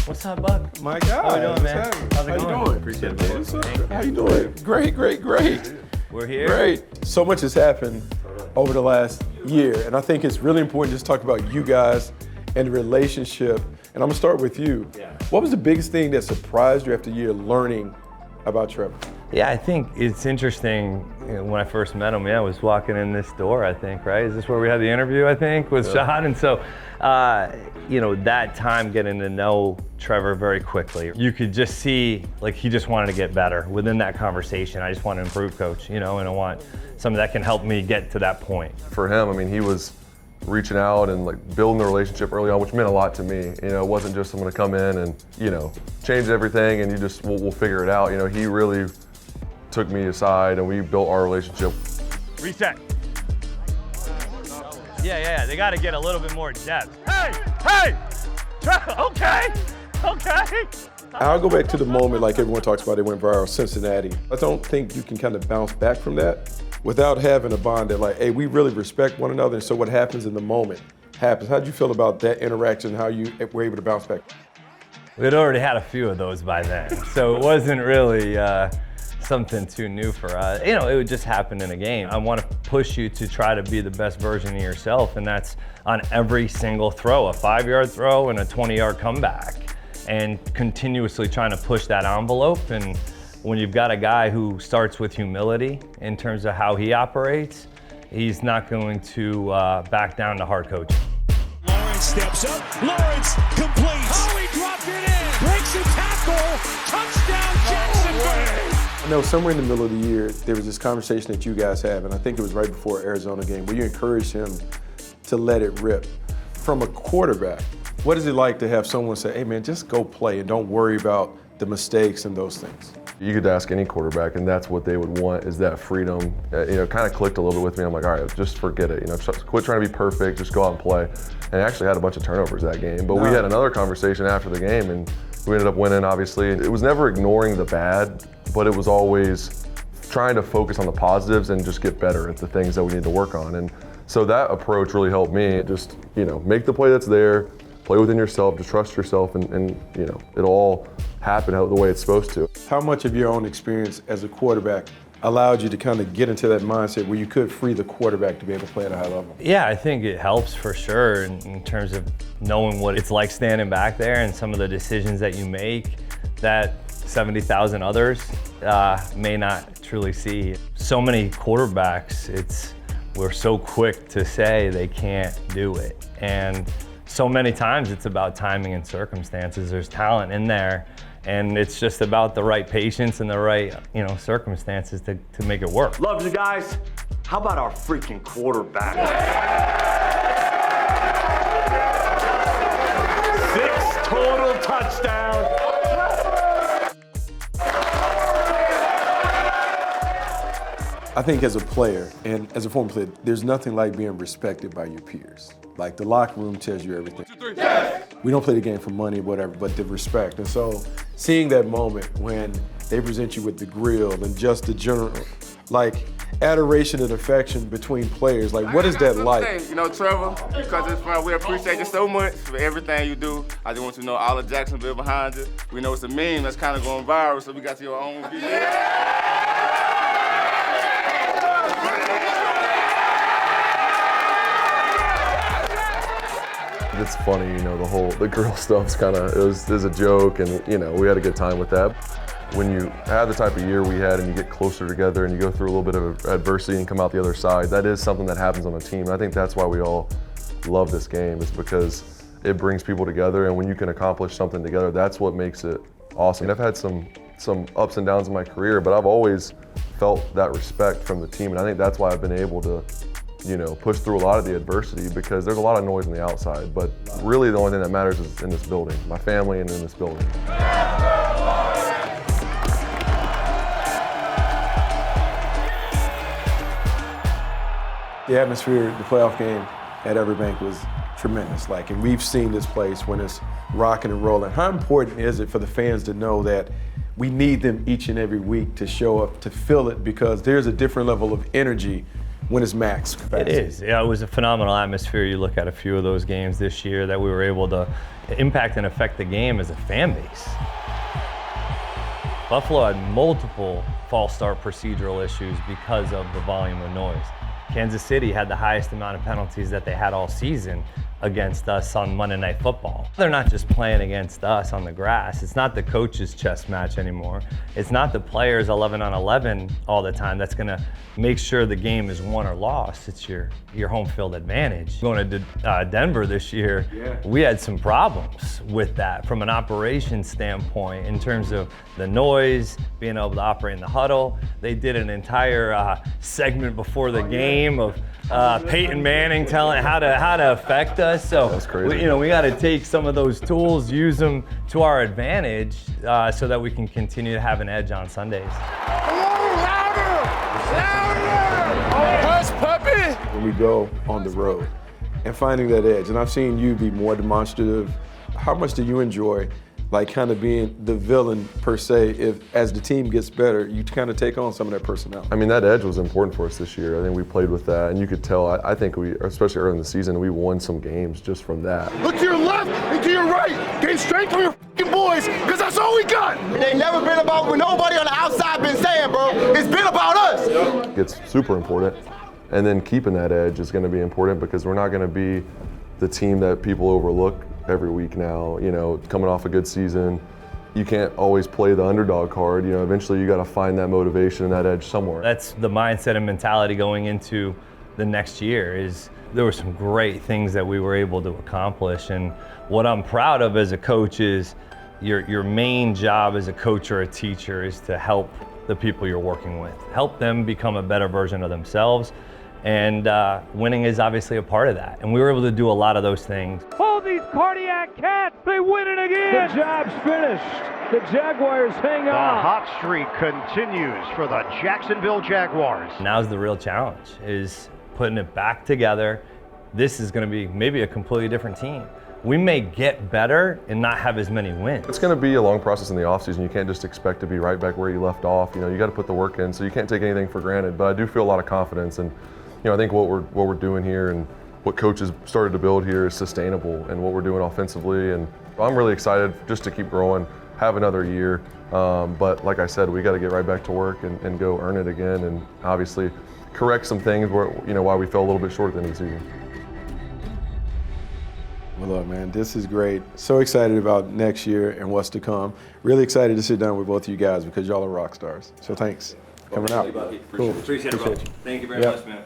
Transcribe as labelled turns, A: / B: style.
A: What's up, Buck?
B: My God.
A: How you doing, man? How's it
B: How
A: going?
B: you doing?
A: Appreciate it, man. Thank you.
B: How you doing? Great.
A: We're here.
B: Great. So much has happened over the last year, and I think it's really important to just talk about you guys and the relationship. And I'm gonna start with you.
A: Yeah.
B: What was the biggest thing that surprised you after a year learning about Trevor?
A: Yeah, I think it's interesting. You know, when I first met him, I was walking in this door, I think, right? Is this where we had the interview, I think, with Sean? And so, that time getting to know Trevor very quickly, you could just see, like, he just wanted to get better within that conversation. I just want to improve, coach, and I want something that can help me get to that point.
C: For him, I mean, he was reaching out and like building the relationship early on, which meant a lot to me. It wasn't just someone to come in and, change everything and we'll figure it out. He really took me aside and we built our relationship.
A: Reset. Yeah, they got to get a little bit more depth. Hey, okay.
B: I'll go back to the moment like everyone talks about, it went viral, Cincinnati. I don't think you can kind of bounce back from that without having a bond that like, hey, we really respect one another, and so what happens in the moment happens. How'd you feel about that interaction, how you were able to bounce back?
A: We'd already had a few of those by then, so it wasn't really something too new for us. It would just happen in a game. I want to push you to try to be the best version of yourself, and that's on every single throw, a 5-yard throw and a 20-yard comeback, and continuously trying to push that envelope. And when you've got a guy who starts with humility in terms of how he operates, he's not going to back down to hard coaching.
D: Lawrence steps up, Lawrence completes. Oh, he dropped it in, breaks a tackle, touchdown Jacksonville.
B: I know somewhere in the middle of the year, there was this conversation that you guys have, and I think it was right before Arizona game, where you encouraged him to let it rip. From a quarterback, what is it like to have someone say, hey man, just go play and don't worry about the mistakes and those things?
C: You could ask any quarterback, and that's what they would want, is that freedom. Kind of clicked a little bit with me. I'm like, all right, just forget it. Quit trying to be perfect, just go out and play. And I actually had a bunch of turnovers that game. But we had another conversation after the game, and we ended up winning, obviously. It was never ignoring the bad, but it was always trying to focus on the positives and just get better at the things that we need to work on. And so that approach really helped me. Just, make the play that's there, play within yourself, just trust yourself, and it'll all happen the way it's supposed to.
B: How much of your own experience as a quarterback allowed you to kind of get into that mindset where you could free the quarterback to be able to play at a high level?
A: Yeah, I think it helps for sure in terms of knowing what it's like standing back there and some of the decisions that you make that 70,000 others may not truly see. So many quarterbacks, we're so quick to say they can't do it. And so many times it's about timing and circumstances. There's talent in there, and it's just about the right patience and the right, circumstances to make it work.
E: Love you guys. How about our freaking quarterback? 6 total touchdowns.
B: I think as a player and as a former player, there's nothing like being respected by your peers. Like the locker room tells you everything. Yes! We don't play the game for money, whatever, but the respect. And so seeing that moment when they present you with the grill and just the general, adoration and affection between players, what is that like?
F: Trevor, because it's fun, we appreciate you so much for everything you do. I just want you to know all of Jacksonville behind you. We know it's a meme that's kind of going viral, so we got your own video.
C: It's funny, the girl stuff's it was a joke, and we had a good time with that. When you have the type of year we had and you get closer together and you go through a little bit of adversity and come out the other side, that is something that happens on a team. And I think that's why we all love this game, is because it brings people together, and when you can accomplish something together, that's what makes it awesome. And I've had some ups and downs in my career, but I've always felt that respect from the team, and I think that's why I've been able to push through a lot of the adversity, because there's a lot of noise on the outside, but really the only thing that matters is in this building, my family and in this building.
B: The atmosphere, the playoff game at Everbank was tremendous. And we've seen this place when it's rocking and rolling. How important is it for the fans to know that we need them each and every week to show up, to feel it, because there's a different level of energy when it's max capacity.
A: It is. Yeah, it was a phenomenal atmosphere. You look at a few of those games this year that we were able to impact and affect the game as a fan base. Buffalo had multiple false start procedural issues because of the volume of noise. Kansas City had the highest amount of penalties that they had all season against us on Monday Night Football. They're not just playing against us on the grass. It's not the coach's chess match anymore. It's not the players 11 on 11 all the time that's gonna make sure the game is won or lost. It's your home field advantage. Going to Denver this year, we had some problems with that from an operations standpoint in terms of the noise, being able to operate in the huddle. They did an entire segment before the game of Peyton Manning telling how to affect us. So
C: that's crazy.
A: We got to take some of those tools, use them to our advantage, so that we can continue to have an edge on Sundays.
B: Hush, puppy! When we go on the road and finding that edge, and I've seen you be more demonstrative. How much do you enjoy, like, kind of being the villain per se, if as the team gets better, you kind of take on some of that personnel?
C: I mean, that edge was important for us this year. I think we played with that, and you could tell, I think we, especially early in the season, we won some games just from that.
G: Look to your left and to your right. Gain strength from your f***ing boys, because that's all we got.
E: It ain't never been about what nobody on the outside been saying, bro. It's been about us.
C: It's super important. And then keeping that edge is going to be important because we're not going to be the team that people overlook every week now. Coming off a good season, you can't always play the underdog card. Eventually you got to find that motivation and that edge somewhere.
A: That's the mindset and mentality going into the next year. Is there were some great things that we were able to accomplish, and what I'm proud of as a coach is your main job as a coach or a teacher is to help the people you're working with, help them become a better version of themselves. And winning is obviously a part of that. And we were able to do a lot of those things.
D: Oh, these cardiac cats, they win it again. The job's finished. The Jaguars hang on.
H: The hot streak continues for the Jacksonville Jaguars.
A: Now's the real challenge, is putting it back together. This is gonna be maybe a completely different team. We may get better and not have as many wins.
C: It's going to be a long process in the offseason. You can't just expect to be right back where you left off. You got to put the work in, so you can't take anything for granted. But I do feel a lot of confidence, and I think what we're doing here and what coaches started to build here is sustainable, and what we're doing offensively. And I'm really excited just to keep growing, have another year. But like I said, we got to get right back to work and go earn it again, and obviously correct some things where why we fell a little bit short at the end of the season.
B: Well, look, man, this is great. So excited about next year and what's to come. Really excited to sit down with both of you guys because y'all are rock stars. So thanks for coming out.
A: Cool. Appreciate it, bro. Thank you very much, man.